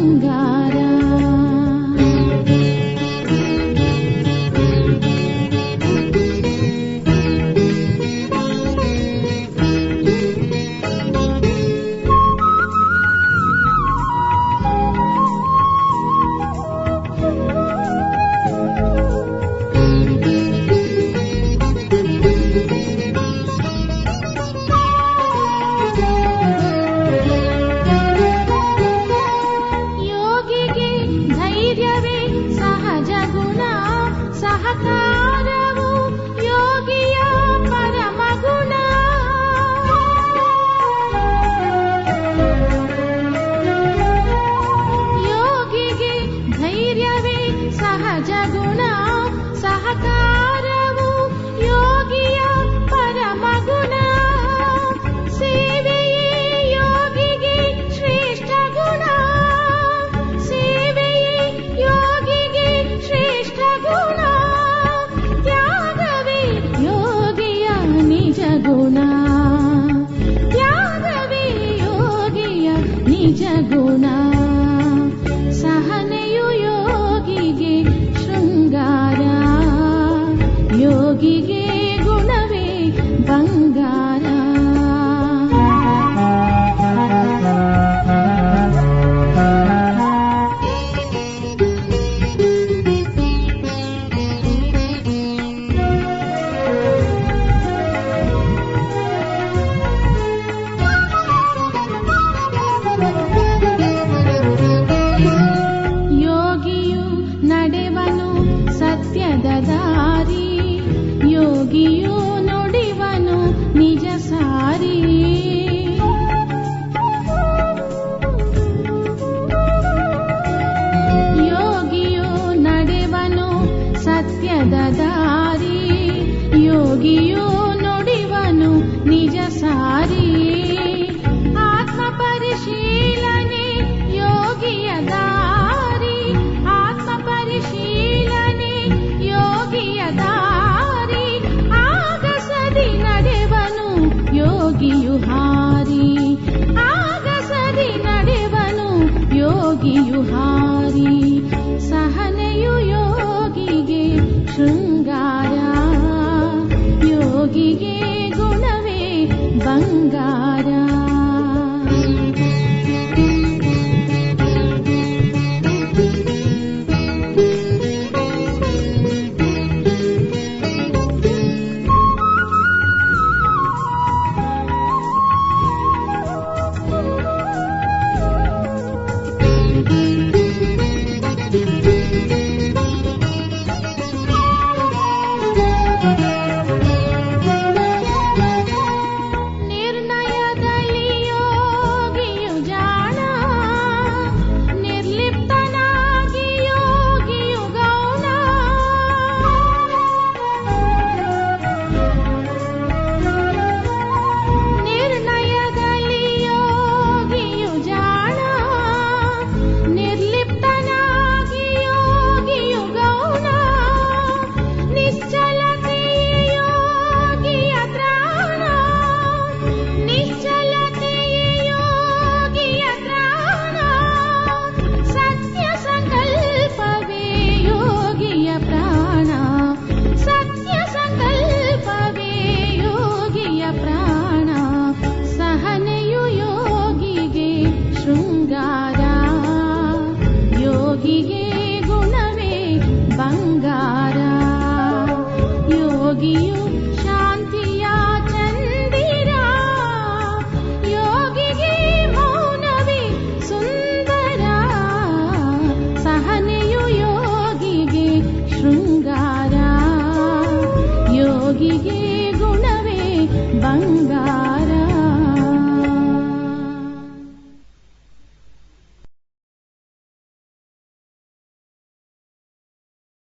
ಬಂಗಾರ.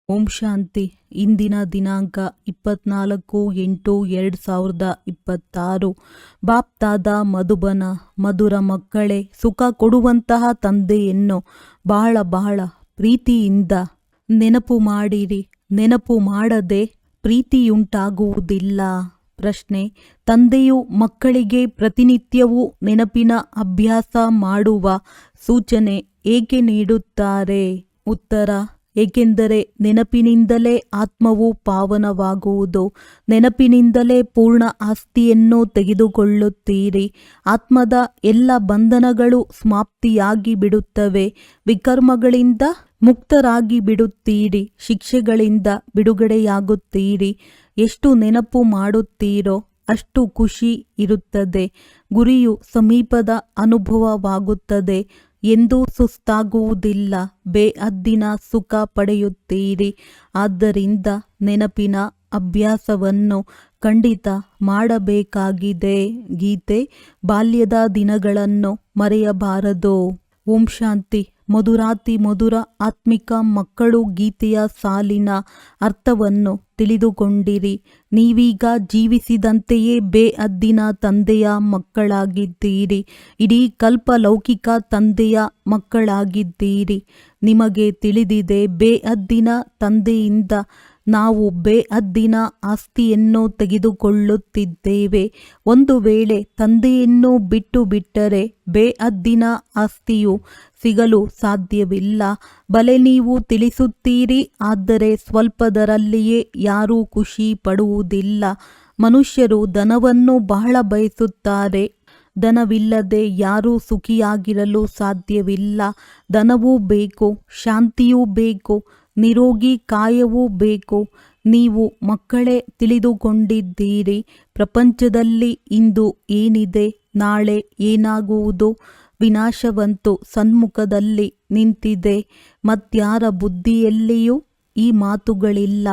ಓಂ ಶಾಂತಿ. ಇಂದಿನ ದಿನಾಂಕ 24/8/2026. ಬಾಪ್ದಾದ ಮಧುಬನ. ಮಧುರ ಮಕ್ಕಳೇ, ಸುಖ ಕೊಡುವಂತಹ ತಂದೆಯನ್ನು ಬಹಳ ಬಹಳ ಪ್ರೀತಿಯಿಂದ ನೆನಪು ಮಾಡಿರಿ. ನೆನಪು ಮಾಡದೆ ಪ್ರೀತಿಯುಂಟಾಗುವುದಿಲ್ಲ. ಪ್ರಶ್ನೆ: ತಂದೆಯು ಮಕ್ಕಳಿಗೆ ಪ್ರತಿನಿತ್ಯವೂ ನೆನಪಿನ ಅಭ್ಯಾಸ ಮಾಡುವ ಸೂಚನೆ ಏಕೆ ನೀಡುತ್ತಾರೆ? ಉತ್ತರ: ಏಕೆಂದರೆ ನೆನಪಿನಿಂದಲೇ ಆತ್ಮವು ಪಾವನವಾಗುವುದು. ನೆನಪಿನಿಂದಲೇ ಪೂರ್ಣ ಆಸ್ತಿಯನ್ನು ತೆಗೆದುಕೊಳ್ಳುತ್ತೀರಿ. ಆತ್ಮದ ಎಲ್ಲ ಬಂಧನಗಳು ಸಮಾಪ್ತಿಯಾಗಿ ಬಿಡುತ್ತವೆ. ವಿಕರ್ಮಗಳಿಂದ ಮುಕ್ತರಾಗಿ ಬಿಡುತ್ತೀರಿ. ಶಿಕ್ಷೆಗಳಿಂದ ಬಿಡುಗಡೆಯಾಗುತ್ತೀರಿ. ಎಷ್ಟು ನೆನಪು ಮಾಡುತ್ತೀರೋ ಅಷ್ಟು ಖುಷಿ ಇರುತ್ತದೆ. ಗುರಿಯು ಸಮೀಪದ ಅನುಭವವಾಗುತ್ತದೆ. ಎಂದೂ ಸುಸ್ತಾಗುವುದಿಲ್ಲ. ಬೇಹದ್ದಿನ ಸುಖ ಪಡೆಯುತ್ತೀರಿ. ಆದ್ದರಿಂದ ನೆನಪಿನ ಅಭ್ಯಾಸವನ್ನು ಖಂಡಿತ ಮಾಡಬೇಕಾಗಿದೆ. ಗೀತೆ: ಬಾಲ್ಯದ ದಿನಗಳನ್ನು ಮರೆಯಬಾರದು. ಓಂ ಶಾಂತಿ. ಮಧುರಾತಿ ಮಧುರ ಆತ್ಮಿಕ ಮಕ್ಕಳು, ಗೀತೆಯ ಸಾಲಿನ ಅರ್ಥವನ್ನು ತಿಳಿದುಕೊಂಡಿರಿ. ನೀವೀಗ ಜೀವಿಸಿದಂತೆಯೇ ಬೇಹದ್ದಿನ ತಂದೆಯ ಮಕ್ಕಳಾಗಿದ್ದೀರಿ. ಇಡೀ ಕಲ್ಪ ಲೌಕಿಕ ತಂದೆಯ ಮಕ್ಕಳಾಗಿದ್ದೀರಿ. ನಿಮಗೆ ತಿಳಿದಿದೆ, ಬೇಹದ್ದಿನ ತಂದೆಯಿಂದ ನಾವು ಬೇಹದ್ದಿನ ಆಸ್ತಿಯನ್ನು ತೆಗೆದುಕೊಳ್ಳುತ್ತಿದ್ದೇವೆ. ಒಂದು ವೇಳೆ ತಂದೆಯನ್ನು ಬಿಟ್ಟು ಬಿಟ್ಟರೆ ಬೇಹದ್ದಿನ ಆಸ್ತಿಯು ಸಿಗಲು ಸಾಧ್ಯವಿಲ್ಲ. ಬಲೆ ನೀವು ತಿಳಿಸುತ್ತೀರಿ, ಆದರೆ ಸ್ವಲ್ಪದರಲ್ಲಿಯೇ ಯಾರೂ ಖುಷಿ ಪಡುವುದಿಲ್ಲ. ಮನುಷ್ಯರು ಧನವನ್ನು ಬಹಳ ಬಯಸುತ್ತಾರೆ. ಧನವಿಲ್ಲದೆ ಯಾರೂ ಸುಖಿಯಾಗಿರಲು ಸಾಧ್ಯವಿಲ್ಲ. ಧನವೂ ಬೇಕು, ಶಾಂತಿಯೂ ಬೇಕು, ನಿರೋಗಿ ಕಾಯವೂ ಬೇಕು. ನೀವು ಮಕ್ಕಳೇ ತಿಳಿದುಕೊಂಡಿದ್ದೀರಿ, ಪ್ರಪಂಚದಲ್ಲಿ ಇಂದು ಏನಿದೆ, ನಾಳೆ ಏನಾಗುವುದು. ವಿನಾಶವಂತೂ ಸನ್ಮುಖದಲ್ಲಿ ನಿಂತಿದೆ. ಮತ್ಯಾರ ಬುದ್ಧಿಯಲ್ಲಿಯೂ ಈ ಮಾತುಗಳಿಲ್ಲ.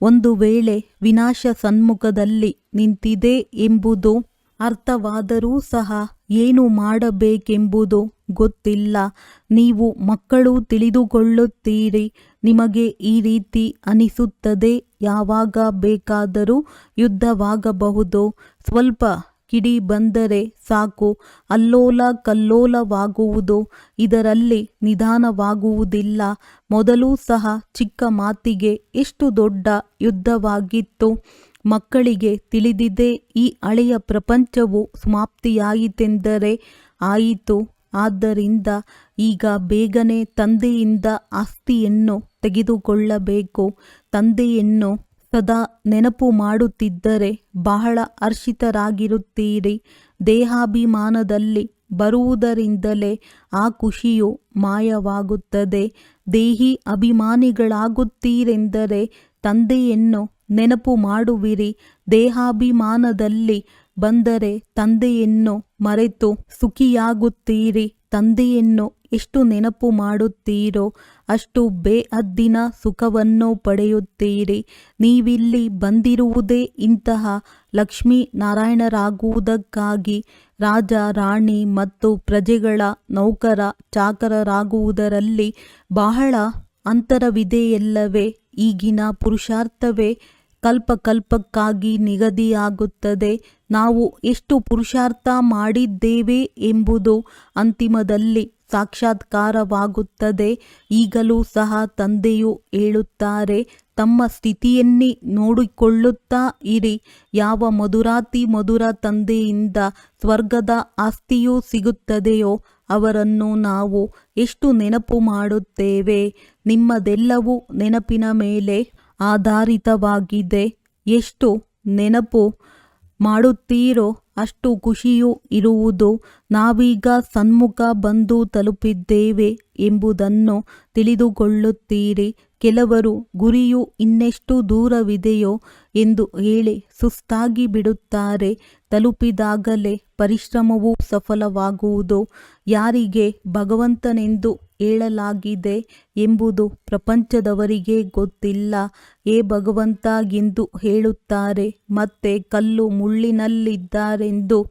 ಒಂದು ವೇಳೆ ವಿನಾಶ ಸನ್ಮುಖದಲ್ಲಿ ನಿಂತಿದೆ ಎಂಬುದು ಅರ್ಥವಾದರೂ ಸಹ ಏನು ಮಾಡಬೇಕೆಂಬುದು ಗೊತ್ತಿಲ್ಲ. ನೀವು ಮಕ್ಕಳು ತಿಳಿದುಕೊಳ್ಳುತ್ತೀರಿ. ನಿಮಗೆ ಈ ರೀತಿ ಅನಿಸುತ್ತದೆ, ಯಾವಾಗ ಬೇಕಾದರೂ ಯುದ್ಧವಾಗಬಹುದು. ಸ್ವಲ್ಪ ಕಿಡಿ ಬಂದರೆ ಸಾಕು, ಅಲ್ಲೋಲ ಕಲ್ಲೋಲವಾಗುವುದು. ಇದರಲ್ಲಿ ನಿಧಾನವಾಗುವುದಿಲ್ಲ. ಮೊದಲು ಸಹ ಚಿಕ್ಕ ಮಾತಿಗೆ ಎಷ್ಟು ದೊಡ್ಡ ಯುದ್ಧವಾಗಿತ್ತು. ಮಕ್ಕಳಿಗೆ ತಿಳಿದಿದೆ, ಈ ಹಳೆಯ ಪ್ರಪಂಚವು ಸಮಾಪ್ತಿಯಾಯಿತೆಂದರೆ ಆಯಿತು. ಆದ್ದರಿಂದ ಈಗ ಬೇಗನೆ ತಂದೆಯಿಂದ ಆಸ್ತಿಯನ್ನು ತೆಗೆದುಕೊಳ್ಳಬೇಕು. ತಂದೆಯನ್ನು ಸದಾ ನೆನಪು ಮಾಡುತ್ತಿದ್ದರೆ ಬಹಳ ಹರ್ಷಿತರಾಗಿರುತ್ತೀರಿ. ದೇಹಾಭಿಮಾನದಲ್ಲಿ ಬರುವುದರಿಂದಲೇ ಆ ಖುಷಿಯು ಮಾಯವಾಗುತ್ತದೆ. ದೇಹಿ ಅಭಿಮಾನಿಗಳಾಗುತ್ತೀರೆಂದರೆ ತಂದೆಯನ್ನು ನೆನಪು ಮಾಡುವಿರಿ. ದೇಹಾಭಿಮಾನದಲ್ಲಿ ಬಂದರೆ ತಂದೆಯನ್ನು ಮರೆತು ಸುಖಿಯಾಗುತ್ತೀರಿ. ತಂದೆಯನ್ನು ಎಷ್ಟು ನೆನಪು ಮಾಡುತ್ತೀರೋ ಅಷ್ಟು ಬೇಹದ್ದಿನ ಸುಖವನ್ನು ಪಡೆಯುತ್ತೀರಿ. ನೀವಿಲ್ಲಿ ಬಂದಿರುವುದೇ ಇಂತಹ ಲಕ್ಷ್ಮೀ ನಾರಾಯಣರಾಗುವುದಕ್ಕಾಗಿ. ರಾಜ ರಾಣಿ ಮತ್ತು ಪ್ರಜೆಗಳ ನೌಕರ ಚಾಕರರಾಗುವುದರಲ್ಲಿ ಬಹಳ ಅಂತರವಿದೆಯಲ್ಲವೇ? ಈಗಿನ ಪುರುಷಾರ್ಥವೇ ಕಲ್ಪಕಲ್ಪಕ್ಕಾಗಿ ನಿಗದಿಯಾಗುತ್ತದೆ. ನಾವು ಎಷ್ಟು ಪುರುಷಾರ್ಥ ಮಾಡಿದ್ದೇವೆ ಎಂಬುದು ಅಂತಿಮದಲ್ಲಿ ಸಾಕ್ಷಾತ್ಕಾರವಾಗುತ್ತದೆ. ಈಗಲೂ ಸಹ ತಂದೆಯು ಹೇಳುತ್ತಾರೆ, ತಮ್ಮ ಸ್ಥಿತಿಯನ್ನೇ ನೋಡಿಕೊಳ್ಳುತ್ತಾ ಇರಿ. ಯಾವ ಮಧುರಾತಿ ಮಧುರ ತಂದೆಯಿಂದ ಸ್ವರ್ಗದ ಆಸ್ತಿಯೂ ಸಿಗುತ್ತದೆಯೋ ಅವರನ್ನು ನಾವು ಎಷ್ಟು ನೆನಪು ಮಾಡುತ್ತೇವೆ. ನಿಮ್ಮದೆಲ್ಲವೂ ನೆನಪಿನ ಮೇಲೆ ಆಧಾರಿತವಾಗಿದೆ. ಎಷ್ಟು ನೆನಪು ಮಾಡುತ್ತೀರೋ ಅಷ್ಟು ಖುಷಿಯೂ ಇರುವುದು. ನಾವೀಗ ಸನ್ಮುಖ ಬಂದು ತಲುಪಿದ್ದೇವೆ ಎಂಬುದನ್ನು ತಿಳಿದುಕೊಳ್ಳುತ್ತೀರಿ. ಕೆಲವರು ಗುರಿಯು ಇನ್ನೆಷ್ಟು ದೂರವಿದೆಯೋ ಎಂದು ಹೇಳಿ ಸುಸ್ತಾಗಿ ಬಿಡುತ್ತಾರೆ. ತಲುಪಿದಾಗಲೇ ಪರಿಶ್ರಮವು ಸಫಲವಾಗುವುದು. ಯಾರಿಗೆ ಭಗವಂತನೆಂದು ಹೇಳಲಾಗಿದೆ ಎಂಬುದು ಪ್ರಪಂಚದವರಿಗೆ ಗೊತ್ತಿಲ್ಲ. ಏ ಭಗವಂತ ಎಂದು ಹೇಳುತ್ತಾರೆ, ಮತ್ತೆ ಕಲ್ಲು ಮುಳ್ಳಿನಲ್ಲಿದ್ದಾರೆಂದು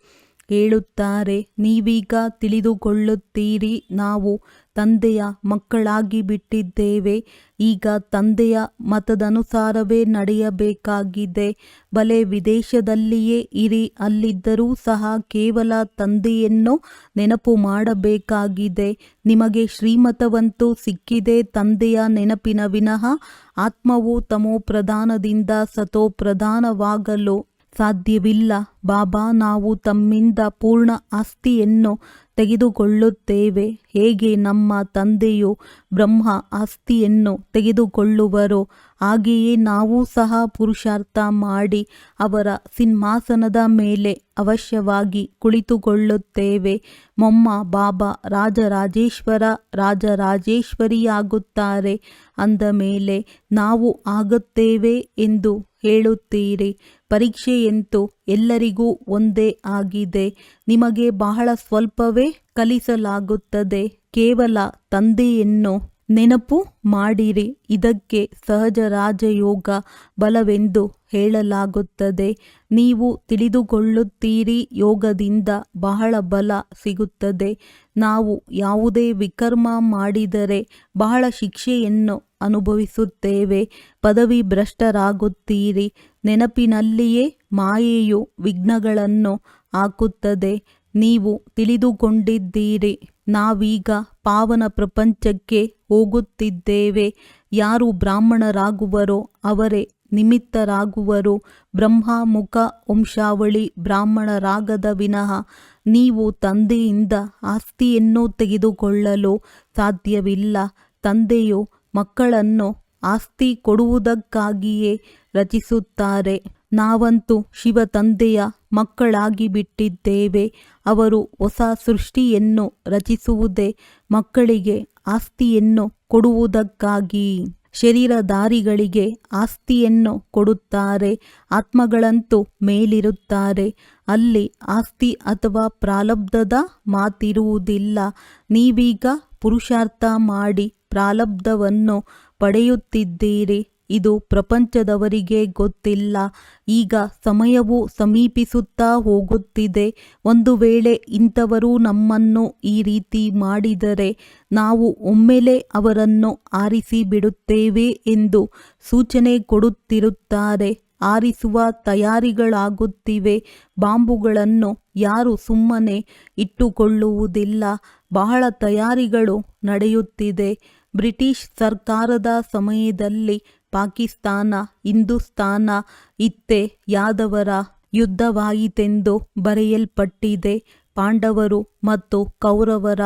ಹೇಳುತ್ತಾರೆ. ನೀವೀಗ ತಿಳಿದುಕೊಳ್ಳುತ್ತೀರಿ, ನಾವು ತಂದೆಯ ಮಕ್ಕಳಾಗಿ ಬಿಟ್ಟಿದ್ದೇವೆ. ಈಗ ತಂದೆಯ ಮತದನುಸಾರವೇ ನಡೆಯಬೇಕಾಗಿದೆ. ಬಲೆ ವಿದೇಶದಲ್ಲಿಯೇ ಇರಿ, ಅಲ್ಲಿದ್ದರೂ ಸಹ ಕೇವಲ ತಂದೆಯನ್ನು ನೆನಪು ಮಾಡಬೇಕಾಗಿದೆ. ನಿಮಗೆ ಶ್ರೀಮತವಂತೂ ಸಿಕ್ಕಿದೆ ತಂದೆಯ ನೆನಪಿನ ವಿನಃ. ಆತ್ಮವು ತಮೋ ಪ್ರಧಾನದಿಂದ ಸತೋ ಪ್ರಧಾನವಾಗಲು ಸಾಧ್ಯವಿಲ್ಲ ಬಾಬಾ, ನಾವು ತಮ್ಮಿಂದ ಪೂರ್ಣ ಆಸ್ತಿಯನ್ನು ತೆಗೆದುಕೊಳ್ಳುತ್ತೇವೆ. ಹೇಗೆ ನಮ್ಮ ತಂದೆಯು ಬ್ರಹ್ಮ ಆಸ್ತಿಯನ್ನು ತೆಗೆದುಕೊಳ್ಳುವರೋ ಹಾಗೆಯೇ ನಾವು ಸಹ ಪುರುಷಾರ್ಥ ಮಾಡಿ ಅವರ ಸಿಂಹಾಸನದ ಮೇಲೆ ಅವಶ್ಯವಾಗಿ ಕುಳಿತುಕೊಳ್ಳುತ್ತೇವೆ. ಮೊಮ್ಮ ಬಾಬಾ ರಾಜರಾಜೇಶ್ವರ ರಾಜರಾಜೇಶ್ವರಿಯಾಗುತ್ತಾರೆ ಅಂದ ಮೇಲೆ ನಾವು ಆಗುತ್ತೇವೆ ಎಂದು ಹೇಳುತ್ತೀರಿ. ಪರೀಕ್ಷೆಯಂತೂ ಎಲ್ಲರಿಗೂ ಒಂದೇ ಆಗಿದೆ. ನಿಮಗೆ ಬಹಳ ಸ್ವಲ್ಪವೇ ಕಲಿಸಲಾಗುತ್ತದೆ. ಕೇವಲ ತಂದೆಯನ್ನು ನೆನಪು ಮಾಡಿರಿ. ಇದಕ್ಕೆ ಸಹಜ ರಾಜಯೋಗ ಬಲವೆಂದು ಹೇಳಲಾಗುತ್ತದೆ. ನೀವು ತಿಳಿದುಕೊಳ್ಳುತ್ತೀರಿ, ಯೋಗದಿಂದ ಬಹಳ ಬಲ ಸಿಗುತ್ತದೆ. ನಾವು ಯಾವುದೇ ವಿಕರ್ಮ ಮಾಡಿದರೆ ಬಹಳ ಶಿಕ್ಷೆಯನ್ನು ಅನುಭವಿಸುತ್ತೇವೆ. ಪದವಿ ಭ್ರಷ್ಟರಾಗುತ್ತೀರಿ. ನೆನಪಿನಲ್ಲಿಯೇ ಮಾಯೆಯು ವಿಘ್ನಗಳನ್ನು ಹಾಕುತ್ತದೆ. ನೀವು ತಿಳಿದುಕೊಂಡಿದ್ದೀರಿ, ನಾವೀಗ ಪಾವನ ಪ್ರಪಂಚಕ್ಕೆ ಹೋಗುತ್ತಿದ್ದೇವೆ. ಯಾರು ಬ್ರಾಹ್ಮಣರಾಗುವರೋ ಅವರೇ ನಿಮಿತ್ತರಾಗುವರು. ಬ್ರಹ್ಮಮುಖ ವಂಶಾವಳಿ ಬ್ರಾಹ್ಮಣರಾಗದ ವಿನಃ ನೀವು ತಂದೆಯಿಂದ ಆಸ್ತಿಯನ್ನು ತೆಗೆದುಕೊಳ್ಳಲು ಸಾಧ್ಯವಿಲ್ಲ. ತಂದೆಯು ಮಕ್ಕಳನ್ನು ಆಸ್ತಿ ಕೊಡುವುದಕ್ಕಾಗಿಯೇ ರಚಿಸುತ್ತಾರೆ. ನಾವಂತೂ ಶಿವ ತಂದೆಯ ಮಕ್ಕಳಾಗಿ ಬಿಟ್ಟಿದ್ದೇವೆ. ಅವರು ಹೊಸ ಸೃಷ್ಟಿಯನ್ನು ರಚಿಸುವುದೇ ಮಕ್ಕಳಿಗೆ ಆಸ್ತಿಯನ್ನು ಕೊಡುವುದಕ್ಕಾಗಿ. ಶರೀರಧಾರಿಗಳಿಗೆ ಆಸ್ತಿಯನ್ನು ಕೊಡುತ್ತಾರೆ. ಆತ್ಮಗಳಂತೂ ಮೇಲಿರುತ್ತಾರೆ. ಅಲ್ಲಿ ಆಸ್ತಿ ಅಥವಾ ಪ್ರಾರಬ್ಧದ ಮಾತಿರುವುದಿಲ್ಲ. ನೀವೀಗ ಪುರುಷಾರ್ಥ ಮಾಡಿ ಪ್ರಾರಬ್ಧವನ್ನು ಪಡೆಯುತ್ತಿದ್ದೀರಿ. ಇದು ಪ್ರಪಂಚದವರಿಗೆ ಗೊತ್ತಿಲ್ಲ. ಈಗ ಸಮಯವು ಸಮೀಪಿಸುತ್ತಾ ಹೋಗುತ್ತಿದೆ. ಒಂದು ವೇಳೆ ಇಂಥವರು ನಮ್ಮನ್ನು ಈ ರೀತಿ ಮಾಡಿದರೆ ನಾವು ಒಮ್ಮೆಲೇ ಅವರನ್ನು ಆರಿಸಿ ಬಿಡುತ್ತೇವೆ ಎಂದು ಸೂಚನೆ ಕೊಡುತ್ತಿರುತ್ತಾರೆ. ಆರಿಸುವ ತಯಾರಿಗಳಾಗುತ್ತಿವೆ. ಬಾಂಬುಗಳನ್ನು ಯಾರು ಸುಮ್ಮನೆ ಇಟ್ಟುಕೊಳ್ಳುವುದಿಲ್ಲ. ಬಹಳ ತಯಾರಿಗಳು ನಡೆಯುತ್ತಿದೆ. ಬ್ರಿಟಿಷ್ ಸರ್ಕಾರದ ಸಮಯದಲ್ಲಿ ಪಾಕಿಸ್ತಾನ ಹಿಂದೂಸ್ತಾನ ಇತ್ತೆಯಾದವರ ಯುದ್ಧವಾಯಿತೆಂದು ಬರೆಯಲ್ಪಟ್ಟಿದೆ. ಪಾಂಡವರು ಮತ್ತು ಕೌರವರ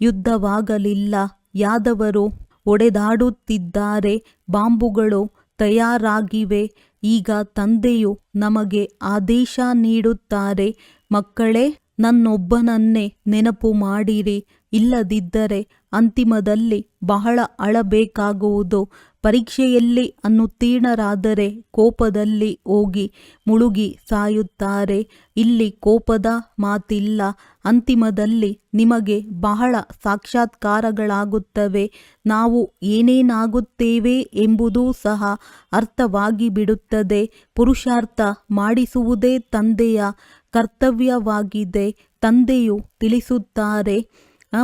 ಯುದ್ಧವಾಗಲಿಲ್ಲ. ಯಾದವರು ಒಡೆದಾಡುತ್ತಿದ್ದಾರೆ. ಬಾಂಬುಗಳು ತಯಾರಾಗಿವೆ. ಈಗ ತಂದೆಯು ನಮಗೆ ಆದೇಶ ನೀಡುತ್ತಾರೆ, ಮಕ್ಕಳೇ, ನನ್ನೊಬ್ಬನನ್ನೇ ನೆನಪು ಮಾಡಿರಿ. ಇಲ್ಲದಿದ್ದರೆ ಅಂತಿಮದಲ್ಲಿ ಬಹಳ ಅಳಬೇಕಾಗುವುದು. ಪರೀಕ್ಷೆಯಲ್ಲಿ ಅನುತ್ತೀರ್ಣರಾದರೆ ಕೋಪದಲ್ಲಿ ಹೋಗಿ ಮುಳುಗಿ ಸಾಯುತ್ತಾರೆ. ಇಲ್ಲಿ ಕೋಪದ ಮಾತಿಲ್ಲ. ಅಂತಿಮದಲ್ಲಿ ನಿಮಗೆ ಬಹಳ ಸಾಕ್ಷಾತ್ಕಾರಗಳಾಗುತ್ತವೆ. ನಾವು ಏನೇನಾಗುತ್ತೇವೆ ಎಂಬುದೂ ಸಹ ಅರ್ಥವಾಗಿ ಬಿಡುತ್ತದೆ. ಪುರುಷಾರ್ಥ ಮಾಡಿಸುವುದೇ ತಂದೆಯ ಕರ್ತವ್ಯವಾಗಿದೆ. ತಂದೆಯು ತಿಳಿಸುತ್ತಾರೆ,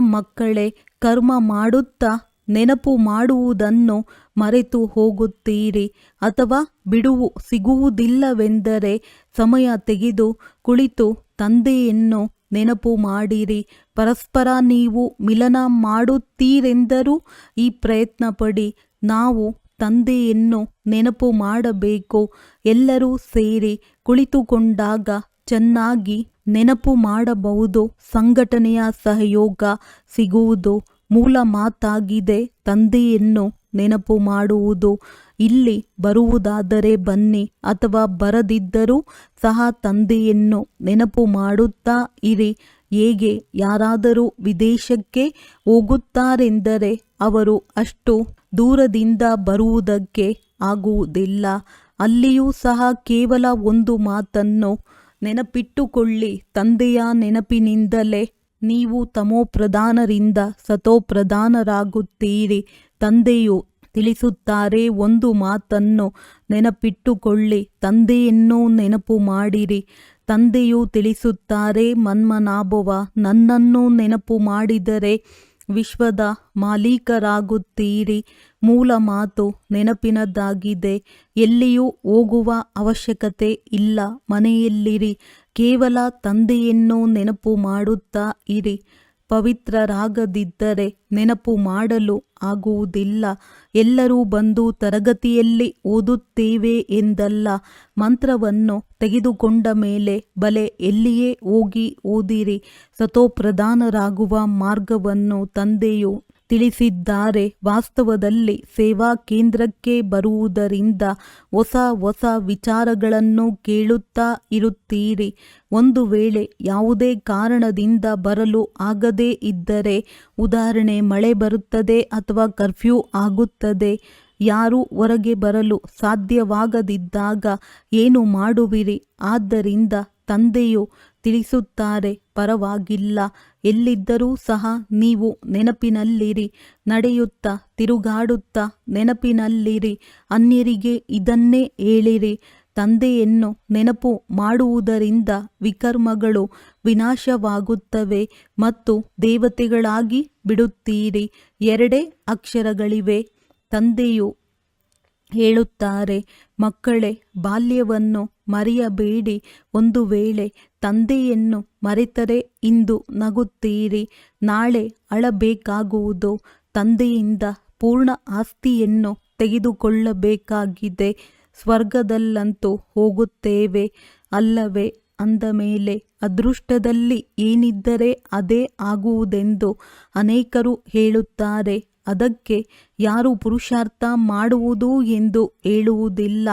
ಮಕ್ಕಳೇ, ಕರ್ಮ ಮಾಡುತ್ತಾ ನೆನಪು ಮಾಡುವುದನ್ನು ಮರೆತು ಹೋಗುತ್ತೀರಿ. ಅಥವಾ ಬಿಡುವು ಸಿಗುವುದಿಲ್ಲವೆಂದರೆ ಸಮಯ ತೆಗೆದು ಕುಳಿತು ತಂದೆಯನ್ನು ನೆನಪು ಮಾಡಿರಿ. ಪರಸ್ಪರ ನೀವು ಮಿಲನ ಮಾಡುತ್ತೀರೆಂದರೂ ಈ ಪ್ರಯತ್ನ ಪಡಿ. ನಾವು ತಂದೆಯನ್ನು ನೆನಪು ಮಾಡಬೇಕು. ಎಲ್ಲರೂ ಸೇರಿ ಕುಳಿತುಕೊಂಡಾಗ ಚೆನ್ನಾಗಿ ನೆನಪು ಮಾಡಬಹುದು. ಸಂಘಟನೆಯ ಸಹಯೋಗ ಸಿಗುವುದು ಮೂಲ ಮಾತಾಗಿದೆ. ತಂದೆಯನ್ನು ನೆನಪು ಮಾಡುವುದು. ಇಲ್ಲಿ ಬರುವುದಾದರೆ ಬನ್ನಿ, ಅಥವಾ ಬರದಿದ್ದರೂ ಸಹ ತಂದೆಯನ್ನು ನೆನಪು ಮಾಡುತ್ತಾ ಇರಿ. ಹೇಗೆ ಯಾರಾದರೂ ವಿದೇಶಕ್ಕೆ ಹೋಗುತ್ತಾರೆಂದರೆ ಅವರು ಅಷ್ಟು ದೂರದಿಂದ ಬರುವುದಕ್ಕೆ ಆಗುವುದಿಲ್ಲ. ಅಲ್ಲಿಯೂ ಸಹ ಕೇವಲ ಒಂದು ಮಾತನ್ನು ನೆನಪಿಟ್ಟುಕೊಳ್ಳಿ, ತಂದೆಯ ನೆನಪಿನಿಂದಲೇ ನೀವು ತಮೋಪ್ರಧಾನರಿಂದ ಸತೋಪ್ರಧಾನರಾಗುತ್ತೀರಿ. ತಂದೆಯು ತಿಳಿಸುತ್ತಾರೆ, ಒಂದು ಮಾತನ್ನು ನೆನಪಿಟ್ಟುಕೊಳ್ಳಿ, ತಂದೆಯನ್ನು ನೆನಪು ಮಾಡಿರಿ. ತಂದೆಯು ತಿಳಿಸುತ್ತಾರೆ, ಮನ್ಮನಾಭವ, ನನ್ನನ್ನು ನೆನಪು ಮಾಡಿದರೆ ವಿಶ್ವದ ಮಾಲೀಕರಾಗುತ್ತೀರಿ. ಮೂಲ ಮಾತು ನೆನಪಿನದ್ದಾಗಿದೆ. ಎಲ್ಲಿಯೂ ಹೋಗುವ ಅವಶ್ಯಕತೆ ಇಲ್ಲ. ಮನೆಯಲ್ಲಿರಿ, ಕೇವಲ ತಂದೆಯನ್ನು ನೆನಪು ಮಾಡುತ್ತಾ ಇರಿ. ಪವಿತ್ರರಾಗದಿದ್ದರೆ ನೆನಪು ಮಾಡಲು ಆಗುವುದಿಲ್ಲ. ಎಲ್ಲರೂ ಬಂದು ತರಗತಿಯಲ್ಲಿ ಓದುತ್ತೇವೆ ಎಂದಲ್ಲ. ಮಂತ್ರವನ್ನು ತೆಗೆದುಕೊಂಡ ಮೇಲೆ ಬಲೆ ಎಲ್ಲಿಯೇ ಹೋಗಿ ಓದಿರಿ. ಸತೋಪ್ರಧಾನರಾಗುವ ಮಾರ್ಗವನ್ನು ತಂದೆಯು ತಿಳಿಸಿದ್ದಾರೆ. ವಾಸ್ತವದಲ್ಲಿ ಸೇವಾ ಕೇಂದ್ರಕ್ಕೆ ಬರುವುದರಿಂದ ಹೊಸ ಹೊಸ ವಿಚಾರಗಳನ್ನು ಕೇಳುತ್ತಾ ಇರುತ್ತೀರಿ. ಒಂದು ವೇಳೆ ಯಾವುದೇ ಕಾರಣದಿಂದ ಬರಲು ಆಗದೇ ಇದ್ದರೆ, ಉದಾಹರಣೆ ಮಳೆ ಬರುತ್ತದೆ ಅಥವಾ ಕರ್ಫ್ಯೂ ಆಗುತ್ತದೆ, ಯಾರೂ ಹೊರಗೆ ಬರಲು ಸಾಧ್ಯವಾಗದಿದ್ದಾಗ ಏನು ಮಾಡುವಿರಿ? ಆದ್ದರಿಂದ ತಂದೆಯು ತಿಳಿಸುತ್ತಾರೆ, ಪರವಾಗಿಲ್ಲ, ಎಲ್ಲಿದ್ದರೂ ಸಹ ನೀವು ನೆನಪಿನಲ್ಲಿರಿ. ನಡೆಯುತ್ತಾ ತಿರುಗಾಡುತ್ತಾ ನೆನಪಿನಲ್ಲಿರಿ. ಅನ್ಯರಿಗೆ ಇದನ್ನೇ ಹೇಳಿರಿ. ತಂದೆಯನ್ನು ನೆನಪು ಮಾಡುವುದರಿಂದ ವಿಕರ್ಮಗಳು ವಿನಾಶವಾಗುತ್ತವೆ ಮತ್ತು ದೇವತೆಗಳಾಗಿ ಬಿಡುತ್ತೀರಿ. ಎರಡೇ ಅಕ್ಷರಗಳಿವೆ. ತಂದೆಯು ಹೇಳುತ್ತಾರೆ, ಮಕ್ಕಳೇ, ಬಾಲ್ಯವನ್ನು ಮರೆಯಬೇಡಿ. ಒಂದು ವೇಳೆ ತಂದೆಯನ್ನು ಮರೆತರೆ ಇಂದು ನಗುತ್ತೀರಿ, ನಾಳೆ ಅಳಬೇಕಾಗುವುದು. ತಂದೆಯಿಂದ ಪೂರ್ಣ ಆಸ್ತಿಯನ್ನು ತೆಗೆದುಕೊಳ್ಳಬೇಕಾಗಿದೆ. ಸ್ವರ್ಗದಲ್ಲಂತೂ ಹೋಗುತ್ತೇವೆ ಅಲ್ಲವೇ? ಅಂದ ಮೇಲೆ ಅದೃಷ್ಟದಲ್ಲಿ ಏನಿದ್ದರೆ ಅದೇ ಆಗುವುದೆಂದು ಅನೇಕರು ಹೇಳುತ್ತಾರೆ. ಅದಕ್ಕೆ ಯಾರು ಪುರುಷಾರ್ಥ ಮಾಡುವುದು ಎಂದು ಹೇಳುವುದಿಲ್ಲ.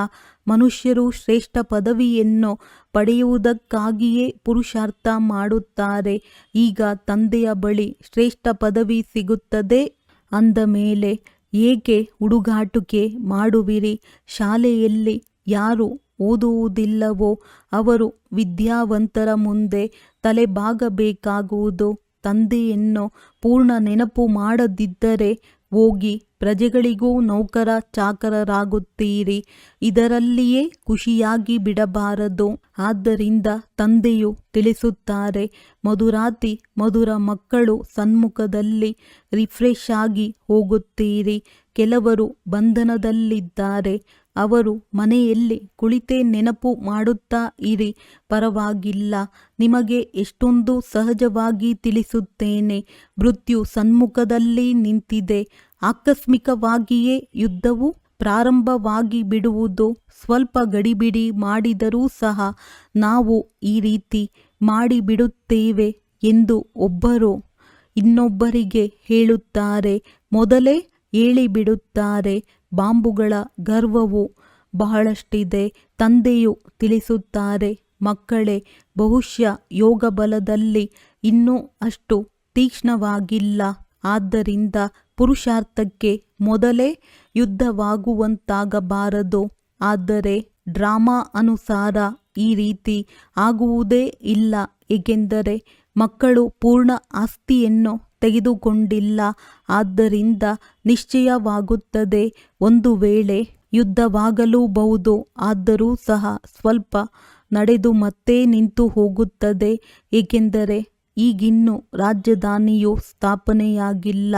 ಮನುಷ್ಯರು ಶ್ರೇಷ್ಠ ಪದವಿಯನ್ನು ಪಡೆಯುವುದಕ್ಕಾಗಿಯೇ ಪುರುಷಾರ್ಥ ಮಾಡುತ್ತಾರೆ. ಈಗ ತಂದೆಯ ಬಳಿ ಶ್ರೇಷ್ಠ ಪದವಿ ಸಿಗುತ್ತದೆ ಅಂದ ಮೇಲೆ ಏಕೆ ಹುಡುಗಾಟಿಕೆ ಮಾಡುವಿರಿ? ಶಾಲೆಯಲ್ಲಿ ಯಾರು ಓದುವುದಿಲ್ಲವೋ ಅವರು ವಿದ್ಯಾವಂತರ ಮುಂದೆ ತಲೆಬಾಗಬೇಕಾಗುವುದು. ತಂದೆಯನ್ನು ಪೂರ್ಣ ನೆನಪು ಮಾಡದಿದ್ದರೆ ಹೋಗಿ ಪ್ರಜೆಗಳಿಗೂ ನೌಕರ ಚಾಕರರಾಗುತ್ತೀರಿ. ಇದರಲ್ಲಿಯೇ ಖುಷಿಯಾಗಿ ಬಿಡಬಾರದು. ಆದ್ದರಿಂದ ತಂದೆಯು ತಿಳಿಸುತ್ತಾರೆ, ಮಧುರಾತಿ ಮಧುರ ಮಕ್ಕಳು ಸನ್ಮುಖದಲ್ಲಿ ರಿಫ್ರೆಶ್ ಆಗಿ ಹೋಗುತ್ತೀರಿ. ಕೆಲವರು ಬಂಧನದಲ್ಲಿದ್ದಾರೆ. ಅವರು ಮನೆಯಲ್ಲಿ ಕುಳಿತೇ ನೆನಪು ಮಾಡುತ್ತಾ ಇರಿ, ಪರವಾಗಿಲ್ಲ. ನಿಮಗೆ ಎಷ್ಟೊಂದು ಸಹಜವಾಗಿ ತಿಳಿಸುತ್ತೇನೆ. ಮೃತ್ಯು ಸನ್ಮುಖದಲ್ಲಿ ನಿಂತಿದೆ. ಆಕಸ್ಮಿಕವಾಗಿಯೇ ಯುದ್ಧವು ಪ್ರಾರಂಭವಾಗಿ ಬಿಡುವುದು. ಸ್ವಲ್ಪ ಗಡಿಬಿಡಿ ಮಾಡಿದರೂ ಸಹ ನಾವು ಈ ರೀತಿ ಮಾಡಿಬಿಡುತ್ತೇವೆ ಎಂದು ಒಬ್ಬರು ಇನ್ನೊಬ್ಬರಿಗೆ ಹೇಳುತ್ತಾರೆ. ಮೊದಲೇ ಹೇಳಿಬಿಡುತ್ತಾರೆ. ಬಾಂಬುಗಳ ಗರ್ವವು ಬಹಳಷ್ಟಿದೆ. ತಂದೆಯು ತಿಳಿಸುತ್ತಾರೆ, ಮಕ್ಕಳೇ, ಬಹುಶಃ ಯೋಗ ಬಲದಲ್ಲಿ ಇನ್ನೂ ಅಷ್ಟು ತೀಕ್ಷ್ಣವಾಗಿಲ್ಲ. ಆದ್ದರಿಂದ ಪುರುಷಾರ್ಥಕ್ಕೆ ಮೊದಲೇ ಯುದ್ಧವಾಗುವಂತಾಗಬಾರದು. ಆದರೆ ಡ್ರಾಮಾ ಅನುಸಾರ ಈ ರೀತಿ ಆಗುವುದೇ ಇಲ್ಲ. ಏಕೆಂದರೆ ಮಕ್ಕಳು ಪೂರ್ಣ ಆಸ್ತಿಯನ್ನು ತೆಗೆದುಕೊಂಡಿಲ್ಲ. ಆದ್ದರಿಂದ ನಿಶ್ಚಯವಾಗುತ್ತದೆ, ಒಂದು ವೇಳೆ ಯುದ್ಧವಾಗಲೂಬಹುದು. ಆದರೂ ಸಹ ಸ್ವಲ್ಪ ನಡೆದು ಮತ್ತೆ ನಿಂತು ಹೋಗುತ್ತದೆ. ಏಕೆಂದರೆ ಈಗಿನ್ನೂ ರಾಜಧಾನಿಯು ಸ್ಥಾಪನೆಯಾಗಿಲ್ಲ.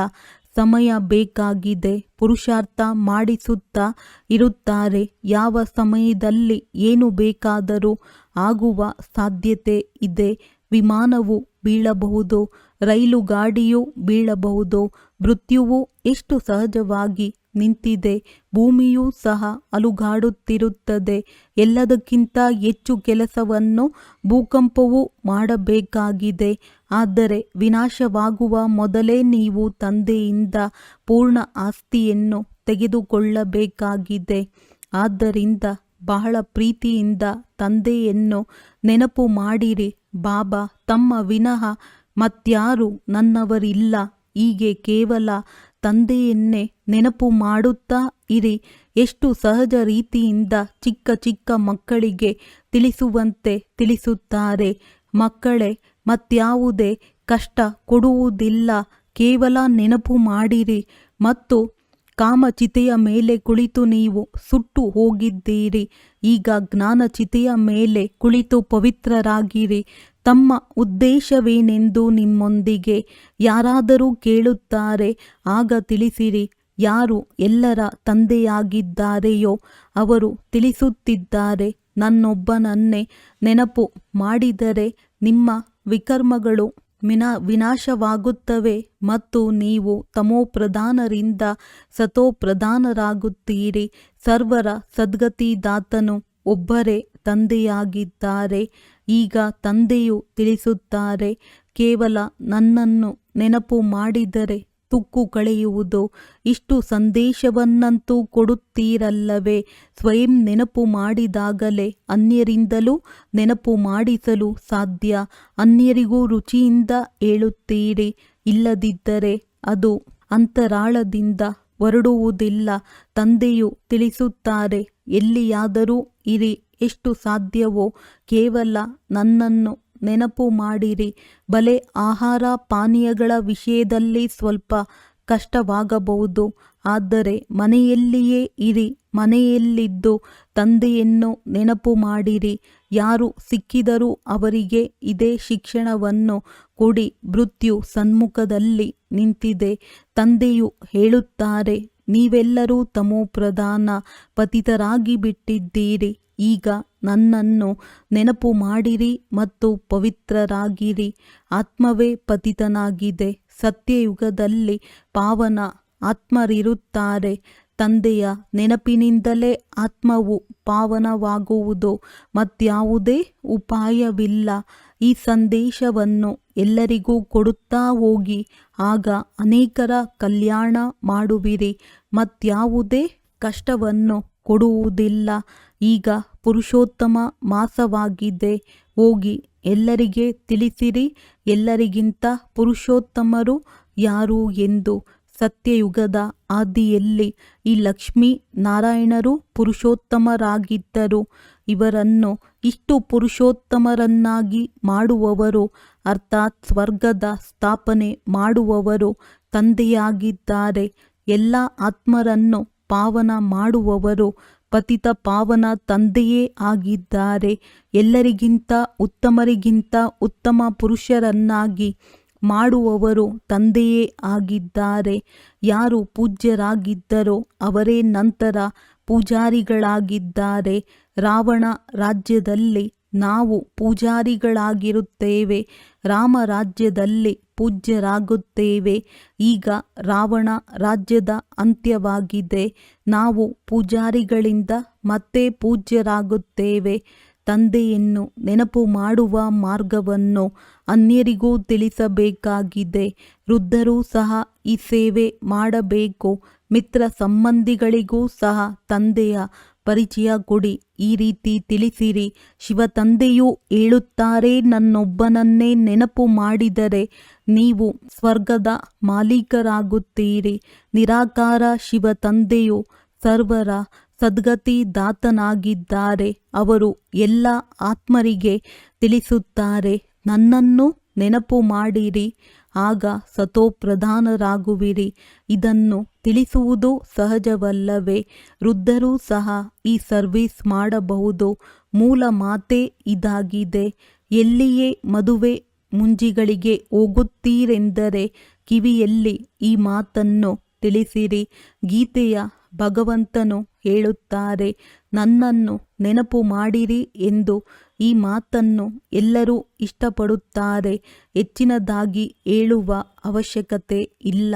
ಸಮಯ ಬೇಕಾಗಿದೆ. ಪುರುಷಾರ್ಥ ಮಾಡಿಸುತ್ತಾ ಇರುತ್ತಾರೆ. ಯಾವ ಸಮಯದಲ್ಲಿ ಏನು ಬೇಕಾದರೂ ಆಗುವ ಸಾಧ್ಯತೆ ಇದೆ. ವಿಮಾನವು ಬೀಳಬಹುದು, ರೈಲು ಗಾಡಿಯೂ ಬೀಳಬಹುದು. ಮೃತ್ಯುವು ಎಷ್ಟು ಸಹಜವಾಗಿ ನಿಂತಿದೆ. ಭೂಮಿಯೂ ಸಹ ಅಲುಗಾಡುತ್ತಿರುತ್ತದೆ. ಎಲ್ಲದಕ್ಕಿಂತ ಹೆಚ್ಚು ಕೆಲಸವನ್ನು ಭೂಕಂಪವು ಮಾಡಬೇಕಾಗಿದೆ. ಆದರೆ ವಿನಾಶವಾಗುವ ಮೊದಲೇ ನೀವು ತಂದೆಯಿಂದ ಪೂರ್ಣ ಆಸ್ತಿಯನ್ನು ತೆಗೆದುಕೊಳ್ಳಬೇಕಾಗಿದೆ. ಆದ್ದರಿಂದ ಬಹಳ ಪ್ರೀತಿಯಿಂದ ತಂದೆಯನ್ನು ನೆನಪು ಮಾಡಿರಿ. ಬಾಬಾ ತಮ್ಮ ವಿನಃ ಮತ್ಯಾರೂ ನನ್ನವರಿಲ್ಲ. ಹೀಗೆ ಕೇವಲ ತಂದೆಯನ್ನೇ ನೆನಪು ಮಾಡುತ್ತಾ ಇರಿ. ಎಷ್ಟು ಸಹಜ ರೀತಿಯಿಂದ ಚಿಕ್ಕ ಚಿಕ್ಕ ಮಕ್ಕಳಿಗೆ ತಿಳಿಸುವಂತೆ ತಿಳಿಸುತ್ತಾರೆ. ಮಕ್ಕಳೇ, ಮತ್ಯಾವುದೇ ಕಷ್ಟ ಕೊಡುವುದಿಲ್ಲ. ಕೇವಲ ನೆನಪು ಮಾಡಿರಿ. ಮತ್ತು ಕಾಮಚಿತೆಯ ಮೇಲೆ ಕುಳಿತು ನೀವು ಸುಟ್ಟು ಹೋಗಿದ್ದೀರಿ. ಈಗ ಜ್ಞಾನಚಿತೆಯ ಮೇಲೆ ಕುಳಿತು ಪವಿತ್ರರಾಗಿರಿ. ತಮ್ಮ ಉದ್ದೇಶವೇನೆಂದು ನಿಮ್ಮೊಂದಿಗೆ ಯಾರಾದರೂ ಕೇಳುತ್ತಾರೆ, ಆಗ ತಿಳಿಸಿರಿ. ಯಾರು ಎಲ್ಲರ ತಂದೆಯಾಗಿದ್ದಾರೆಯೋ ಅವರು ತಿಳಿಸುತ್ತಿದ್ದಾರೆ, ನನ್ನೊಬ್ಬನನ್ನೇ ನೆನಪು ಮಾಡಿದರೆ ನಿಮ್ಮ ವಿಕರ್ಮಗಳು ವಿನಾಶವಾಗುತ್ತವೆ ಮತ್ತು ನೀವು ತಮೋಪ್ರಧಾನರಿಂದ ಸತೋಪ್ರಧಾನರಾಗುತ್ತೀರಿ. ಸರ್ವರ ಸದ್ಗತಿದಾತನು ಒಬ್ಬರೇ ತಂದೆಯಾಗಿದ್ದಾರೆ. ಈಗ ತಂದೆಯು ತಿಳಿಸುತ್ತಾರೆ, ಕೇವಲ ನನ್ನನ್ನು ನೆನಪು ಮಾಡಿದರೆ ತುಕ್ಕು ಕಳೆಯುವುದು. ಇಷ್ಟು ಸಂದೇಶವನ್ನಂತೂ ಕೊಡುತ್ತೀರಲ್ಲವೇ? ಸ್ವಯಂ ನೆನಪು ಮಾಡಿದಾಗಲೇ ಅನ್ಯರಿಂದಲೂ ನೆನಪು ಮಾಡಿಸಲು ಸಾಧ್ಯ. ಅನ್ಯರಿಗೂ ರುಚಿಯಿಂದ ಹೇಳುತ್ತೀರಿ, ಇಲ್ಲದಿದ್ದರೆ ಅದು ಅಂತರಾಳದಿಂದ ಹೊರಡುವುದಿಲ್ಲ. ತಂದೆಯು ತಿಳಿಸುತ್ತಾರೆ, ಎಲ್ಲಿಯಾದರೂ ಇರಿ, ಎಷ್ಟು ಸಾಧ್ಯವೋ ಕೇವಲ ನನ್ನನ್ನು ನೆನಪು ಮಾಡಿರಿ. ಬಲೆ ಆಹಾರ ಪಾನೀಯಗಳ ವಿಷಯದಲ್ಲಿ ಸ್ವಲ್ಪ ಕಷ್ಟವಾಗಬಹುದು, ಆದರೆ ಮನೆಯಲ್ಲಿಯೇ ಇರಿ. ಮನೆಯಲ್ಲಿದ್ದು ತಂದೆಯನ್ನು ನೆನಪು ಮಾಡಿರಿ. ಯಾರು ಸಿಕ್ಕಿದರೂ ಅವರಿಗೆ ಇದೇ ಶಿಕ್ಷಣವನ್ನು ಕೊಡಿ. ಮೃತ್ಯು ಸನ್ಮುಖದಲ್ಲಿ ನಿಂತಿದೆ. ತಂದೆಯು ಹೇಳುತ್ತಾರೆ, ನೀವೆಲ್ಲರೂ ತಮೋಪ್ರಧಾನ ಪತಿತರಾಗಿ ಬಿಟ್ಟಿದ್ದೀರಿ. ಈಗ ನನ್ನನ್ನು ನೆನಪು ಮಾಡಿರಿ ಮತ್ತು ಪವಿತ್ರರಾಗಿರಿ. ಆತ್ಮವೇ ಪತಿತನಾಗಿದೆ. ಸತ್ಯಯುಗದಲ್ಲಿ ಪಾವನ ಆತ್ಮರಿರುತ್ತಾರೆ. ತಂದೆಯ ನೆನಪಿನಿಂದಲೇ ಆತ್ಮವು ಪಾವನವಾಗುವುದು. ಮತ್ಯಾವುದೇ ಉಪಾಯವಿಲ್ಲ. ಈ ಸಂದೇಶವನ್ನು ಎಲ್ಲರಿಗೂ ಕೊಡುತ್ತಾ ಹೋಗಿ, ಆಗ ಅನೇಕರ ಕಲ್ಯಾಣ ಮಾಡುವಿರಿ. ಮತ್ಯಾವುದೇ ಕಷ್ಟವನ್ನು ಕೊಡುವುದಿಲ್ಲ. ಈಗ ಪುರುಷೋತ್ತಮ ಮಾಸವಾಗಿದೆ. ಹೋಗಿ ಎಲ್ಲರಿಗೆ ತಿಳಿಸಿರಿ, ಎಲ್ಲರಿಗಿಂತ ಪುರುಷೋತ್ತಮರು ಯಾರು ಎಂದು. ಸತ್ಯಯುಗದ ಆದಿಯಲ್ಲಿ ಈ ಲಕ್ಷ್ಮೀ ನಾರಾಯಣರು ಪುರುಷೋತ್ತಮರಾಗಿದ್ದರು. ಇವರನ್ನು ಇಷ್ಟು ಪುರುಷೋತ್ತಮರನ್ನಾಗಿ ಮಾಡುವವರು, ಅರ್ಥಾತ್ ಸ್ವರ್ಗದ ಸ್ಥಾಪನೆ ಮಾಡುವವರು ತಂದೆಯಾಗಿದ್ದಾರೆ. ಎಲ್ಲ ಆತ್ಮರನ್ನು ಪಾವನ ಮಾಡುವವರು ಪತಿತ ಪಾವನ ತಂದೆಯೇ ಆಗಿದ್ದಾರೆ. ಎಲ್ಲರಿಗಿಂತ ಉತ್ತಮರಿಗಿಂತ ಉತ್ತಮ ಪುರುಷರನ್ನಾಗಿ ಮಾಡುವವರು ತಂದೆಯೇ ಆಗಿದ್ದಾರೆ. ಯಾರು ಪೂಜ್ಯರಾಗಿದ್ದರೋ ಅವರೇ ನಂತರ ಪೂಜಾರಿಗಳಾಗಿದ್ದಾರೆ. ರಾವಣ ರಾಜ್ಯದಲ್ಲಿ ನಾವು ಪೂಜಾರಿಗಳಾಗಿರುತ್ತೇವೆ. ರಾಮ ರಾಜ್ಯದಲ್ಲಿ ಪೂಜ್ಯರಾಗುತ್ತೇವೆ. ಈಗ ರಾವಣ ರಾಜ್ಯದ ಅಂತ್ಯವಾಗಿದೆ. ನಾವು ಪೂಜಾರಿಗಳಿಂದ ಮತ್ತೆ ಪೂಜ್ಯರಾಗುತ್ತೇವೆ. ತಂದೆಯನ್ನು ನೆನಪು ಮಾಡುವ ಮಾರ್ಗವನ್ನು ಅನ್ಯರಿಗೂ ತಿಳಿಸಬೇಕಾಗಿದೆ. ವೃದ್ಧರೂ ಸಹ ಈ ಸೇವೆ ಮಾಡಬೇಕು. ಮಿತ್ರ ಸಂಬಂಧಿಗಳಿಗೂ ಸಹ ತಂದೆಯ ಪರಿಚಯ ಕೊಡಿ. ಈ ರೀತಿ ತಿಳಿಸಿರಿ. ಶಿವತಂದೆಯು ಹೇಳುತ್ತಾರೆ, ನನ್ನೊಬ್ಬನನ್ನೇ ನೆನಪು ಮಾಡಿದರೆ ನೀವು ಸ್ವರ್ಗದ ಮಾಲೀಕರಾಗುತ್ತೀರಿ. ನಿರಾಕಾರ ಶಿವತಂದೆಯು ಸರ್ವರ ಸದ್ಗತಿದಾತನಾಗಿದ್ದಾರೆ. ಅವರು ಎಲ್ಲ ಆತ್ಮರಿಗೆ ತಿಳಿಸುತ್ತಾರೆ, ನನ್ನನ್ನು ನೆನಪು ಮಾಡಿರಿ, ಆಗ ಸತೋಪ್ರಧಾನರಾಗುವಿರಿ. ಇದನ್ನು ತಿಳಿಸುವುದು ಸಹಜವಲ್ಲವೇ? ವೃದ್ಧರೂ ಸಹ ಈ ಸರ್ವಿಸ್ ಮಾಡಬಹುದು. ಮೂಲ ಮಾತೇ ಇದಾಗಿದೆ. ಎಲ್ಲಿಯೇ ಮದುವೆ ಮುಂಜಿಗಳಿಗೆ ಹೋಗುತ್ತೀರೆಂದರೆ ಕಿವಿಯಲ್ಲಿ ಈ ಮಾತನ್ನು ತಿಳಿಸಿರಿ. ಗೀತೆಯ ಭಗವಂತನು ಹೇಳುತ್ತಾರೆ, ನನ್ನನ್ನು ನೆನಪು ಮಾಡಿರಿ ಎಂದು. ಈ ಮಾತನ್ನು ಎಲ್ಲರೂ ಇಷ್ಟಪಡುತ್ತಾರೆ. ಹೆಚ್ಚಿನದಾಗಿ ಹೇಳುವ ಅವಶ್ಯಕತೆ ಇಲ್ಲ.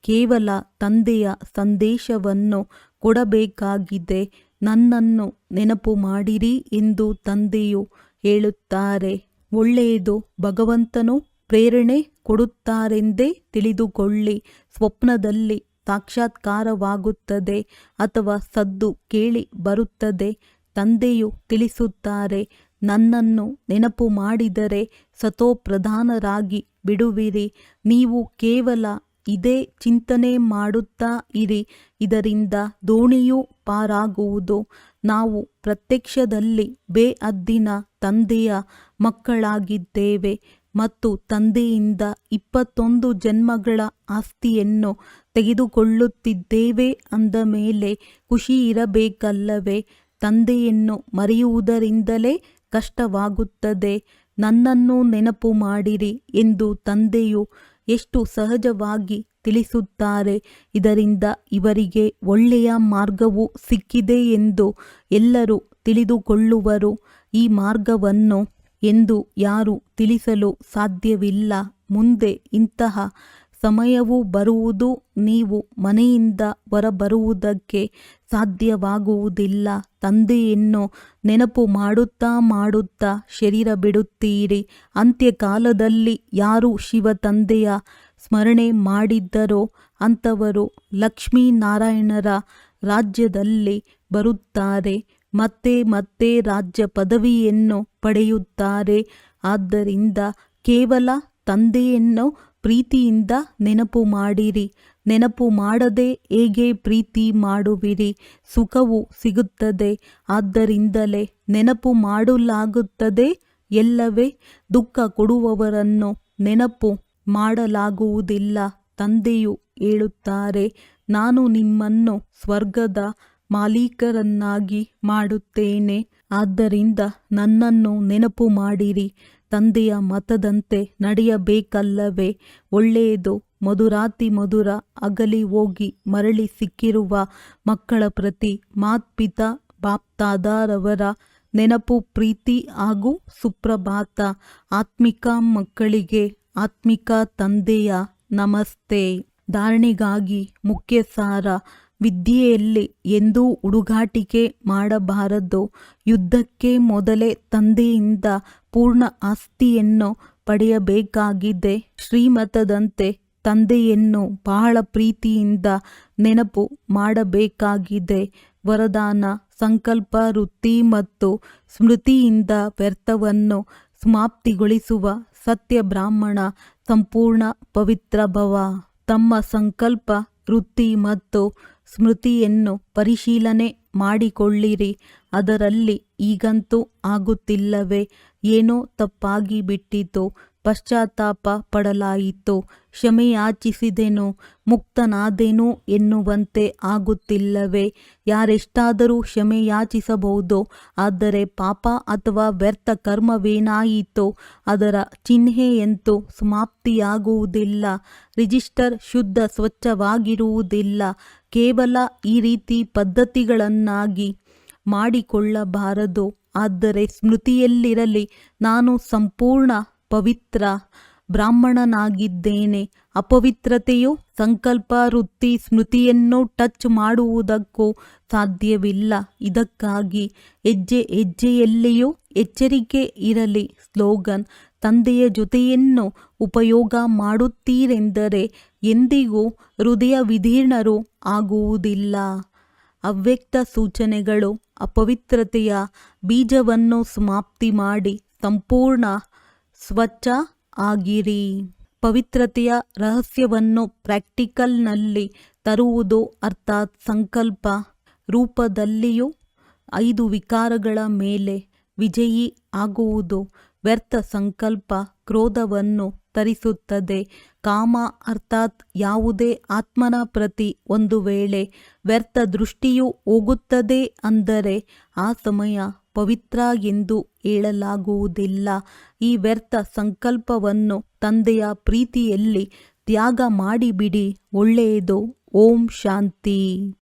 ಕೇವಲ ತಂದೆಯ ಸಂದೇಶವನ್ನು ಕೊಡಬೇಕಾಗಿದೆ. ನನ್ನನ್ನು ನೆನಪು ಮಾಡಿರಿ ಎಂದು ತಂದೆಯು ಹೇಳುತ್ತಾರೆ. ಒಳ್ಳೆಯದು. ಭಗವಂತನು ಪ್ರೇರಣೆ ಕೊಡುತ್ತಾರೆಂದೇ ತಿಳಿದುಕೊಳ್ಳಿ. ಸ್ವಪ್ನದಲ್ಲಿ ಸಾಕ್ಷಾತ್ಕಾರವಾಗುತ್ತದೆ ಅಥವಾ ಸದ್ದು ಕೇಳಿ ಬರುತ್ತದೆ. ತಂದೆಯು ತಿಳಿಸುತ್ತಾರೆ, ನನ್ನನ್ನು ನೆನಪು ಮಾಡಿದರೆ ಸತೋಪ್ರಧಾನರಾಗಿ ಬಿಡುವಿರಿ. ನೀವು ಕೇವಲ ಇದೇ ಚಿಂತನೆ ಮಾಡುತ್ತಾ ಇರಿ. ಇದರಿಂದ ದೋಣಿಯು ಪಾರಾಗುವುದು. ನಾವು ಪ್ರತ್ಯಕ್ಷದಲ್ಲಿ ಬೇಅದ್ದಿನ ತಂದೆಯ ಮಕ್ಕಳಾಗಿದ್ದೇವೆ ಮತ್ತು ತಂದೆಯಿಂದ 21 ಜನ್ಮಗಳ ಆಸ್ತಿಯನ್ನು ತೆಗೆದುಕೊಳ್ಳುತ್ತಿದ್ದೇವೆ ಅಂದ ಮೇಲೆ ಖುಷಿ ಇರಬೇಕಲ್ಲವೇ? ತಂದೆಯನ್ನು ಮರೆಯುವುದರಿಂದಲೇ ಕಷ್ಟವಾಗುತ್ತದೆ. ನನ್ನನ್ನು ನೆನಪು ಮಾಡಿರಿ ಎಂದು ತಂದೆಯು ಎಷ್ಟು ಸಹಜವಾಗಿ ತಿಳಿಸುತ್ತಾರೆ. ಇದರಿಂದ ಇವರಿಗೆ ಒಳ್ಳೆಯ ಮಾರ್ಗವು ಸಿಕ್ಕಿದೆ ಎಂದು ಎಲ್ಲರೂ ತಿಳಿದುಕೊಳ್ಳುವರು. ಈ ಮಾರ್ಗವನ್ನು ಎಂದು ಯಾರು ತಿಳಿಸಲು ಸಾಧ್ಯವಿಲ್ಲ. ಮುಂದೆ ಇಂತಹ ಸಮಯವೂ ಬರುವುದು, ನೀವು ಮನೆಯಿಂದ ಹೊರಬರುವುದಕ್ಕೆ ಸಾಧ್ಯವಾಗುವುದಿಲ್ಲ. ತಂದೆಯನ್ನು ನೆನಪು ಮಾಡುತ್ತಾ ಶರೀರ ಬಿಡುತ್ತೀರಿ. ಅಂತ್ಯಕಾಲದಲ್ಲಿ ಯಾರು ಶಿವ ತಂದೆಯ ಸ್ಮರಣೆ ಮಾಡಿದ್ದರೋ ಅಂಥವರು ಲಕ್ಷ್ಮೀನಾರಾಯಣರ ರಾಜ್ಯದಲ್ಲಿ ಬರುತ್ತಾರೆ, ಮತ್ತೆ ಮತ್ತೆ ರಾಜ್ಯ ಪದವಿಯನ್ನು ಪಡೆಯುತ್ತಾರೆ. ಆದ್ದರಿಂದ ಕೇವಲ ತಂದೆಯನ್ನು ಪ್ರೀತಿಯಿಂದ ನೆನಪು ಮಾಡಿರಿ. ನೆನಪು ಮಾಡದೆ ಹೇಗೆ ಪ್ರೀತಿ ಮಾಡುವಿರಿ? ಸುಖವು ಸಿಗುತ್ತದೆ. ಆದ್ದರಿಂದಲೇ ನೆನಪು ಮಾಡಲಾಗುತ್ತದೆ ಎಲ್ಲವೇ. ದುಃಖ ಕೊಡುವವರನ್ನು ನೆನಪು ಮಾಡಲಾಗುವುದಿಲ್ಲ. ತಂದೆಯು ಹೇಳುತ್ತಾರೆ, ನಾನು ನಿಮ್ಮನ್ನು ಸ್ವರ್ಗದ ಮಾಲೀಕರನ್ನಾಗಿ ಮಾಡುತ್ತೇನೆ. ಆದ್ದರಿಂದ ನನ್ನನ್ನು ನೆನಪು ಮಾಡಿರಿ. ತಂದೆಯ ಮತದಂತೆ ನಡೆಯಬೇಕಲ್ಲವೇ? ಒಳ್ಳೆಯದು. ಮಧುರಾತಿ ಮಧುರ ಅಗಲಿ ಹೋಗಿ ಮರಳಿ ಸಿಕ್ಕಿರುವ ಮಕ್ಕಳ ಪ್ರತಿ ಮಾತ್ಪಿತಾ ಬಾಪ್ದಾದಾರವರ ನೆನಪು, ಪ್ರೀತಿ ಹಾಗೂ ಸುಪ್ರಭಾತ. ಆತ್ಮಿಕ ಮಕ್ಕಳಿಗೆ ಆತ್ಮಿಕ ತಂದೆಯ ನಮಸ್ತೆ. ಧಾರಣೆಗಾಗಿ ಮುಖ್ಯ ಸಾರ: ವಿದ್ಯೆಯಲ್ಲಿ ಎಂದೂ ಹುಡುಗಾಟಿಕೆ ಮಾಡಬಾರದು. ಯುದ್ಧಕ್ಕೆ ಮೊದಲೇ ತಂದೆಯಿಂದ ಪೂರ್ಣ ಆಸ್ತಿಯನ್ನು ಪಡೆಯಬೇಕಾಗಿದೆ. ಶ್ರೀಮತದಂತೆ ತಂದೆಯನ್ನು ಬಹಳ ಪ್ರೀತಿಯಿಂದ ನೆನಪು ಮಾಡಬೇಕಾಗಿದೆ. ವರದಾನ: ಸಂಕಲ್ಪ, ವೃತ್ತಿ ಮತ್ತು ಸ್ಮೃತಿಯಿಂದ ವ್ಯರ್ಥವನ್ನು ಸಮಾಪ್ತಿಗೊಳಿಸುವ ಸತ್ಯ ಬ್ರಾಹ್ಮಣ ಸಂಪೂರ್ಣ ಪವಿತ್ರ ಭವ. ತಮ್ಮ ಸಂಕಲ್ಪ, ವೃತ್ತಿ ಮತ್ತು ಸ್ಮೃತಿಯನ್ನು ಪರಿಶೀಲನೆ ಮಾಡಿಕೊಳ್ಳಿರಿ. ಅದರಲ್ಲಿ ಈಗಂತೂ ಆಗುತ್ತಿಲ್ಲವೇ? ಏನೋ ತಪ್ಪಾಗಿ ಬಿಟ್ಟಿತು, ಪಶ್ಚಾತ್ತಾಪ ಪಡಲಾಯಿತು, ಕ್ಷಮೆಯಾಚಿಸಿದೆನು, ಮುಕ್ತನಾದೆನು ಎನ್ನುವಂತೆ ಆಗುತ್ತಿಲ್ಲವೇ? ಯಾರೆಷ್ಟಾದರೂ ಕ್ಷಮೆಯಾಚಿಸಬಹುದು. ಆದರೆ ಪಾಪ ಅಥವಾ ವ್ಯರ್ಥ ಕರ್ಮವೇನಾಯಿತೋ ಅದರ ಚಿಹ್ನೆಯಂತೂ ಸಮಾಪ್ತಿಯಾಗುವುದಿಲ್ಲ. ರಿಜಿಸ್ಟರ್ ಶುದ್ಧ ಸ್ವಚ್ಛವಾಗಿರುವುದಿಲ್ಲ. ಕೇವಲ ಈ ರೀತಿ ಪದ್ಧತಿಗಳನ್ನಾಗಿ ಮಾಡಿಕೊಳ್ಳಬಾರದು. ಆದರೆ ಸ್ಮೃತಿಯಲ್ಲಿರಲಿ, ನಾನು ಸಂಪೂರ್ಣ ಪವಿತ್ರ ಬ್ರಾಹ್ಮಣನಾಗಿದ್ದೇನೆ. ಅಪವಿತ್ರತೆಯು ಸಂಕಲ್ಪ, ವೃತ್ತಿ, ಸ್ಮೃತಿಯನ್ನು ಟಚ್ ಮಾಡುವುದಕ್ಕೂ ಸಾಧ್ಯವಿಲ್ಲ. ಇದಕ್ಕಾಗಿ ಹೆಜ್ಜೆ ಹೆಜ್ಜೆಯಲ್ಲಿಯೂ ಎಚ್ಚರಿಕೆ ಇರಲಿ. ಸ್ಲೋಗನ್: ತಂದೆಯ ಜೊತೆಯನ್ನು ಉಪಯೋಗ ಮಾಡುತ್ತೀರೆಂದರೆ ಎಂದಿಗೂ ಹೃದಯ ವಿದೀರ್ಣರು ಆಗುವುದಿಲ್ಲ. ಅವ್ಯಕ್ತ ಸೂಚನೆಗಳು: ಅಪವಿತ್ರತೆಯ ಬೀಜವನ್ನು ಸಮಾಪ್ತಿ ಮಾಡಿ ಸಂಪೂರ್ಣ ಸ್ವಚ್ಛ ಆಗಿರಿ. ಪವಿತ್ರತೆಯ ರಹಸ್ಯವನ್ನು ಪ್ರಾಕ್ಟಿಕಲ್ನಲ್ಲಿ ತರುವುದು ಅರ್ಥಾತ್ ಸಂಕಲ್ಪ ರೂಪದಲ್ಲಿಯೂ 5 ವಿಕಾರಗಳ ಮೇಲೆ ವಿಜಯಿ ಆಗುವುದು. ವ್ಯರ್ಥ ಸಂಕಲ್ಪ ಕ್ರೋಧವನ್ನು ತರಿಸುತ್ತದೆ. ಕಾಮ ಅರ್ಥಾತ್ ಯಾವುದೇ ಆತ್ಮನ ಪ್ರತಿ ಒಂದು ವೇಳೆ ವ್ಯರ್ಥ ದೃಷ್ಟಿಯು ಹೋಗುತ್ತದೆ ಅಂದರೆ ಆ ಸಮಯ ಪವಿತ್ರ ಎಂದು ಹೇಳಲಾಗುವುದಿಲ್ಲ. ಈ ವ್ಯರ್ಥ ಸಂಕಲ್ಪವನ್ನು ತಂದೆಯ ಪ್ರೀತಿಯಲ್ಲಿ ತ್ಯಾಗ ಮಾಡಿಬಿಡಿ. ಒಳ್ಳೆಯದು. ಓಂ ಶಾಂತಿ.